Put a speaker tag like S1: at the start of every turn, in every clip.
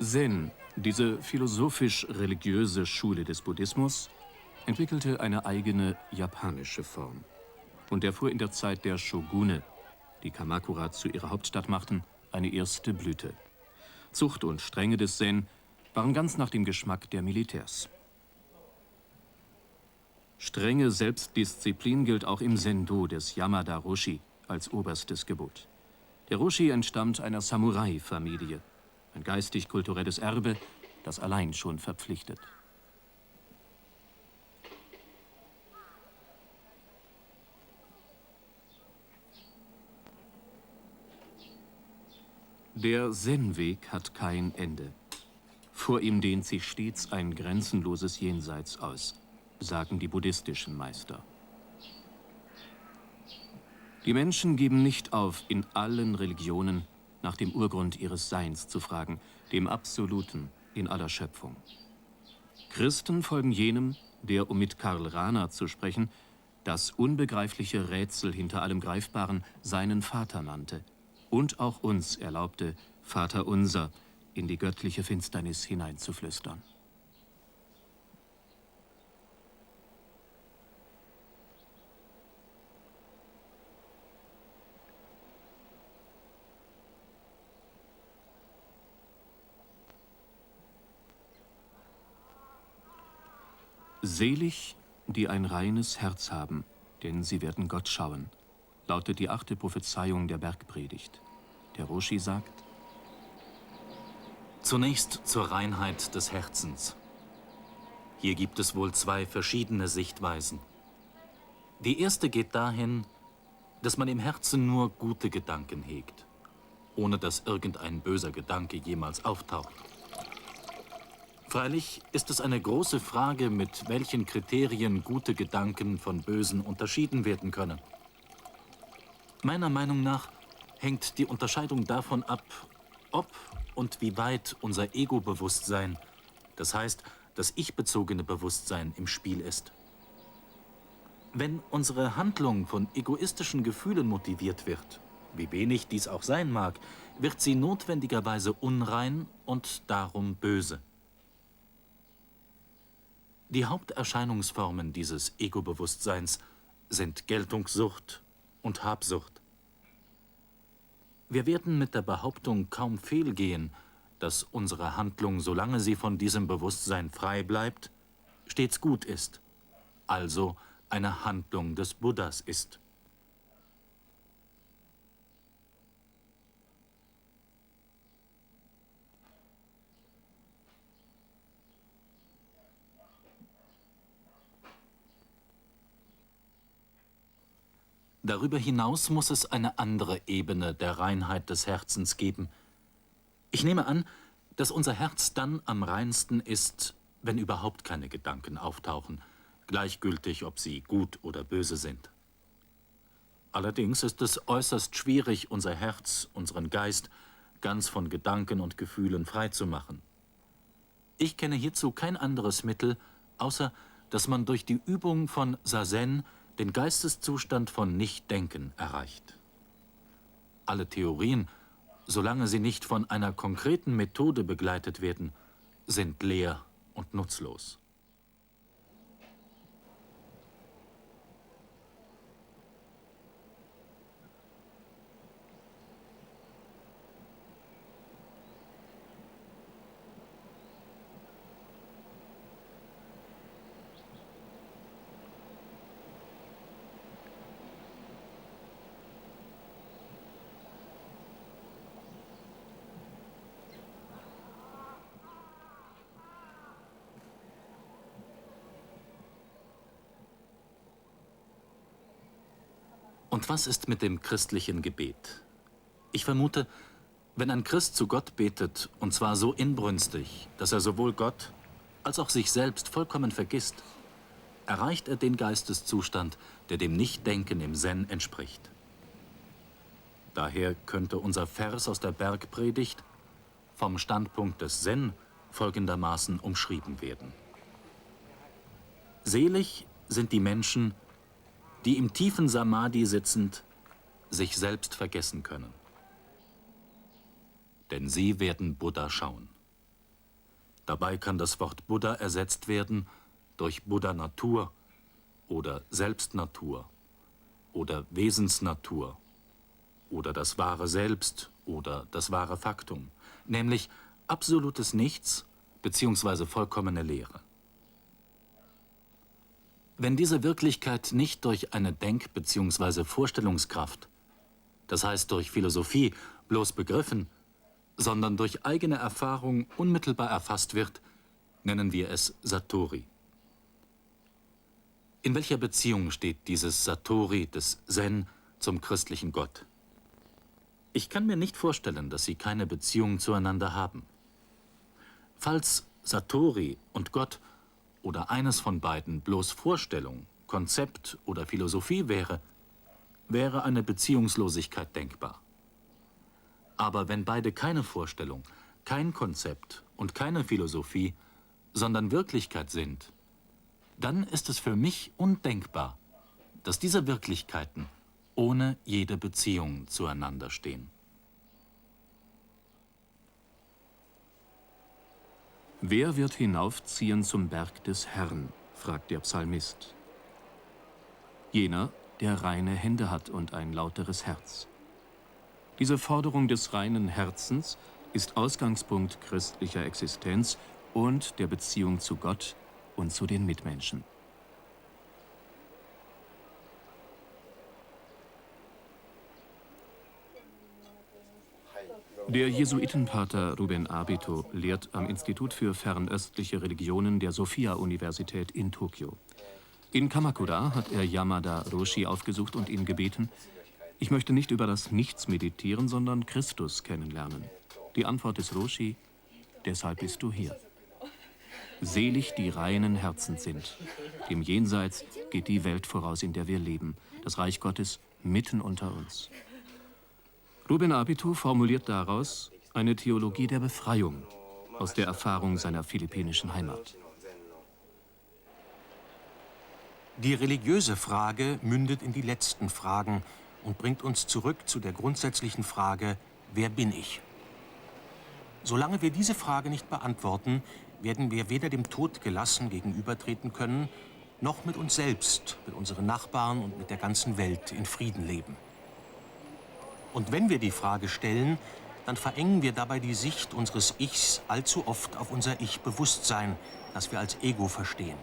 S1: Zen, diese philosophisch-religiöse Schule des Buddhismus, entwickelte eine eigene japanische Form und erfuhr in der Zeit der Shogune, die Kamakura zu ihrer Hauptstadt machten, eine erste Blüte. Zucht und Strenge des Zen waren ganz nach dem Geschmack der Militärs. Strenge Selbstdisziplin gilt auch im Zendo des Yamada Roshi als oberstes Gebot. Der Roshi entstammt einer Samurai-Familie, ein geistig-kulturelles Erbe, das allein schon verpflichtet. Der Zen-Weg hat kein Ende. Vor ihm dehnt sich stets ein grenzenloses Jenseits aus, sagen die buddhistischen Meister. Die Menschen geben nicht auf, in allen Religionen nach dem Urgrund ihres Seins zu fragen, dem Absoluten in aller Schöpfung. Christen folgen jenem, der, um mit Karl Rahner zu sprechen, das unbegreifliche Rätsel hinter allem Greifbaren seinen Vater nannte und auch uns erlaubte, Vater unser, in die göttliche Finsternis hineinzuflüstern. Selig, die ein reines Herz haben, denn sie werden Gott schauen, lautet die 8. Prophezeiung der Bergpredigt. Der Roshi sagt:
S2: Zunächst zur Reinheit des Herzens. Hier gibt es wohl 2 verschiedene Sichtweisen. Die erste geht dahin, dass man im Herzen nur gute Gedanken hegt, ohne dass irgendein böser Gedanke jemals auftaucht. Freilich ist es eine große Frage, mit welchen Kriterien gute Gedanken von bösen unterschieden werden können. Meiner Meinung nach hängt die Unterscheidung davon ab, ob und wie weit unser Ego-Bewusstsein, das heißt, das ich-bezogene Bewusstsein im Spiel ist. Wenn unsere Handlung von egoistischen Gefühlen motiviert wird, wie wenig dies auch sein mag, wird sie notwendigerweise unrein und darum böse. Die Haupterscheinungsformen dieses Ego-Bewusstseins sind Geltungssucht und Habsucht. Wir werden mit der Behauptung kaum fehlgehen, dass unsere Handlung, solange sie von diesem Bewusstsein frei bleibt, stets gut ist, also eine Handlung des Buddhas ist. Darüber hinaus muss es eine andere Ebene der Reinheit des Herzens geben. Ich nehme an, dass unser Herz dann am reinsten ist, wenn überhaupt keine Gedanken auftauchen, gleichgültig, ob sie gut oder böse sind. Allerdings ist es äußerst schwierig, unser Herz, unseren Geist, ganz von Gedanken und Gefühlen freizumachen. Ich kenne hierzu kein anderes Mittel, außer dass man durch die Übung von Zazen den Geisteszustand von Nichtdenken erreicht. Alle Theorien, solange sie nicht von einer konkreten Methode begleitet werden, sind leer und nutzlos. Und was ist mit dem christlichen Gebet? Ich vermute, wenn ein Christ zu Gott betet, und zwar so inbrünstig, dass er sowohl Gott als auch sich selbst vollkommen vergisst, erreicht er den Geisteszustand, der dem Nichtdenken im Zen entspricht. Daher könnte unser Vers aus der Bergpredigt vom Standpunkt des Zen folgendermaßen umschrieben werden: Selig sind die Menschen, die im tiefen Samadhi sitzend sich selbst vergessen können. Denn sie werden Buddha schauen. Dabei kann das Wort Buddha ersetzt werden durch Buddha-Natur oder Selbstnatur oder Wesensnatur oder das wahre Selbst oder das wahre Faktum, nämlich absolutes Nichts bzw. vollkommene Leere. Wenn diese Wirklichkeit nicht durch eine Denk- bzw. Vorstellungskraft, das heißt durch Philosophie, bloß begriffen, sondern durch eigene Erfahrung unmittelbar erfasst wird, nennen wir es Satori. In welcher Beziehung steht dieses Satori des Zen zum christlichen Gott? Ich kann mir nicht vorstellen, dass sie keine Beziehung zueinander haben. Falls Satori und Gott oder eines von beiden bloß Vorstellung, Konzept oder Philosophie wäre, wäre eine Beziehungslosigkeit denkbar. Aber wenn beide keine Vorstellung, kein Konzept und keine Philosophie, sondern Wirklichkeit sind, dann ist es für mich undenkbar, dass diese Wirklichkeiten ohne jede Beziehung zueinander stehen.
S1: Wer wird hinaufziehen zum Berg des Herrn? Fragt der Psalmist. Jener, der reine Hände hat und ein lauteres Herz. Diese Forderung des reinen Herzens ist Ausgangspunkt christlicher Existenz und der Beziehung zu Gott und zu den Mitmenschen. Der Jesuitenpater Ruben Abito lehrt am Institut für fernöstliche Religionen der Sophia-Universität in Tokio. In Kamakura hat er Yamada Roshi aufgesucht und ihn gebeten: Ich möchte nicht über das Nichts meditieren, sondern Christus kennenlernen. Die Antwort des Roshi: Deshalb bist du hier. Selig die reinen Herzens sind. Dem Jenseits geht die Welt voraus, in der wir leben. Das Reich Gottes mitten unter uns. Ruben Abito formuliert daraus eine Theologie der Befreiung aus der Erfahrung seiner philippinischen Heimat.
S3: Die religiöse Frage mündet in die letzten Fragen und bringt uns zurück zu der grundsätzlichen Frage: Wer bin ich? Solange wir diese Frage nicht beantworten, werden wir weder dem Tod gelassen gegenübertreten können, noch mit uns selbst, mit unseren Nachbarn und mit der ganzen Welt in Frieden leben. Und wenn wir die Frage stellen, dann verengen wir dabei die Sicht unseres Ichs allzu oft auf unser Ich-Bewusstsein, das wir als Ego verstehen.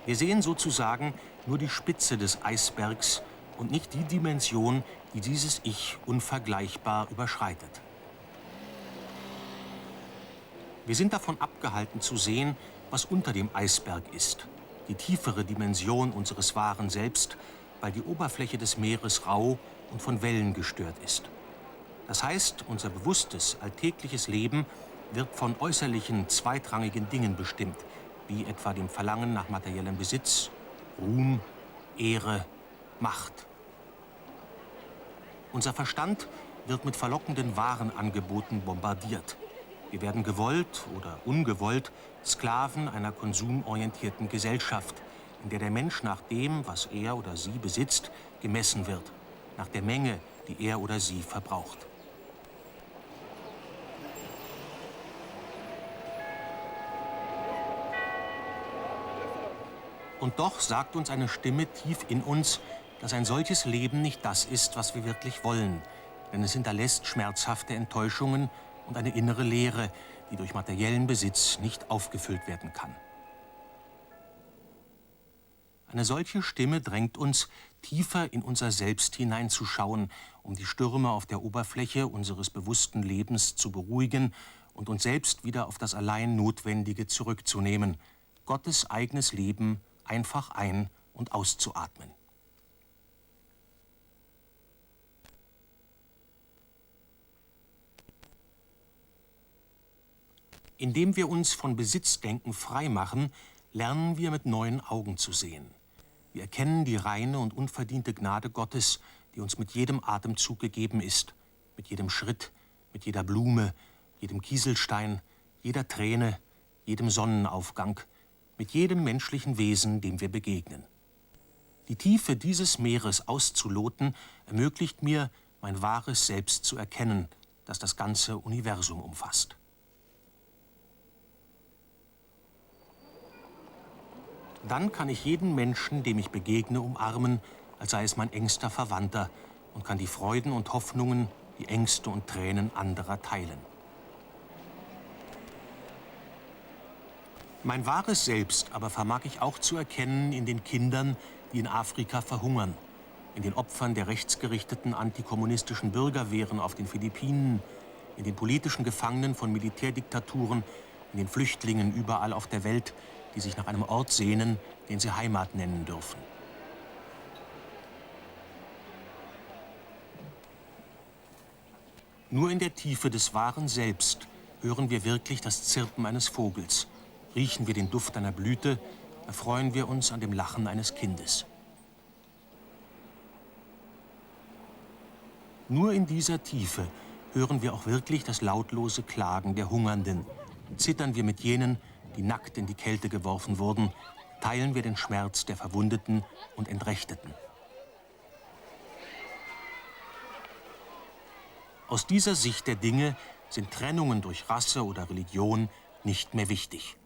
S3: Wir sehen sozusagen nur die Spitze des Eisbergs und nicht die Dimension, die dieses Ich unvergleichbar überschreitet. Wir sind davon abgehalten zu sehen, was unter dem Eisberg ist, die tiefere Dimension unseres wahren Selbst, weil die Oberfläche des Meeres rau und von Wellen gestört ist. Das heißt, unser bewusstes, alltägliches Leben wird von äußerlichen, zweitrangigen Dingen bestimmt, wie etwa dem Verlangen nach materiellem Besitz, Ruhm, Ehre, Macht. Unser Verstand wird mit verlockenden Warenangeboten bombardiert. Wir werden gewollt oder ungewollt Sklaven einer konsumorientierten Gesellschaft, in der der Mensch nach dem, was er oder sie besitzt, gemessen wird, nach der Menge, die er oder sie verbraucht. Und doch sagt uns eine Stimme tief in uns, dass ein solches Leben nicht das ist, was wir wirklich wollen, denn es hinterlässt schmerzhafte Enttäuschungen und eine innere Leere, die durch materiellen Besitz nicht aufgefüllt werden kann. Eine solche Stimme drängt uns, tiefer in unser Selbst hineinzuschauen, um die Stürme auf der Oberfläche unseres bewussten Lebens zu beruhigen und uns selbst wieder auf das allein Notwendige zurückzunehmen, Gottes eigenes Leben einfach ein- und auszuatmen. Indem wir uns von Besitzdenken frei machen, lernen wir mit neuen Augen zu sehen. Wir erkennen die reine und unverdiente Gnade Gottes, die uns mit jedem Atemzug gegeben ist, mit jedem Schritt, mit jeder Blume, jedem Kieselstein, jeder Träne, jedem Sonnenaufgang, mit jedem menschlichen Wesen, dem wir begegnen. Die Tiefe dieses Meeres auszuloten, ermöglicht mir, mein wahres Selbst zu erkennen, das das ganze Universum umfasst. Dann kann ich jeden Menschen, dem ich begegne, umarmen, als sei es mein engster Verwandter, und kann die Freuden und Hoffnungen, die Ängste und Tränen anderer teilen. Mein wahres Selbst aber vermag ich auch zu erkennen in den Kindern, die in Afrika verhungern, in den Opfern der rechtsgerichteten antikommunistischen Bürgerwehren auf den Philippinen, in den politischen Gefangenen von Militärdiktaturen, in den Flüchtlingen überall auf der Welt, die sich nach einem Ort sehnen, den sie Heimat nennen dürfen. Nur in der Tiefe des wahren Selbst hören wir wirklich das Zirpen eines Vogels, riechen wir den Duft einer Blüte, erfreuen wir uns an dem Lachen eines Kindes. Nur in dieser Tiefe hören wir auch wirklich das lautlose Klagen der Hungernden, zittern wir mit jenen, die nackt in die Kälte geworfen wurden, teilen wir den Schmerz der Verwundeten und Entrechteten. Aus dieser Sicht der Dinge sind Trennungen durch Rasse oder Religion nicht mehr wichtig.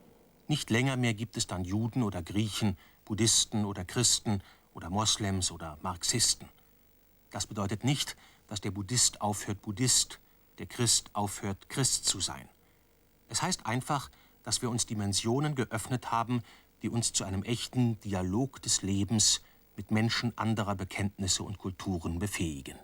S3: Nicht länger mehr gibt es dann Juden oder Griechen, Buddhisten oder Christen oder Moslems oder Marxisten. Das bedeutet nicht, dass der Buddhist aufhört, Buddhist, der Christ aufhört, Christ zu sein. Es heißt einfach, dass wir uns Dimensionen geöffnet haben, die uns zu einem echten Dialog des Lebens mit Menschen anderer Bekenntnisse und Kulturen befähigen.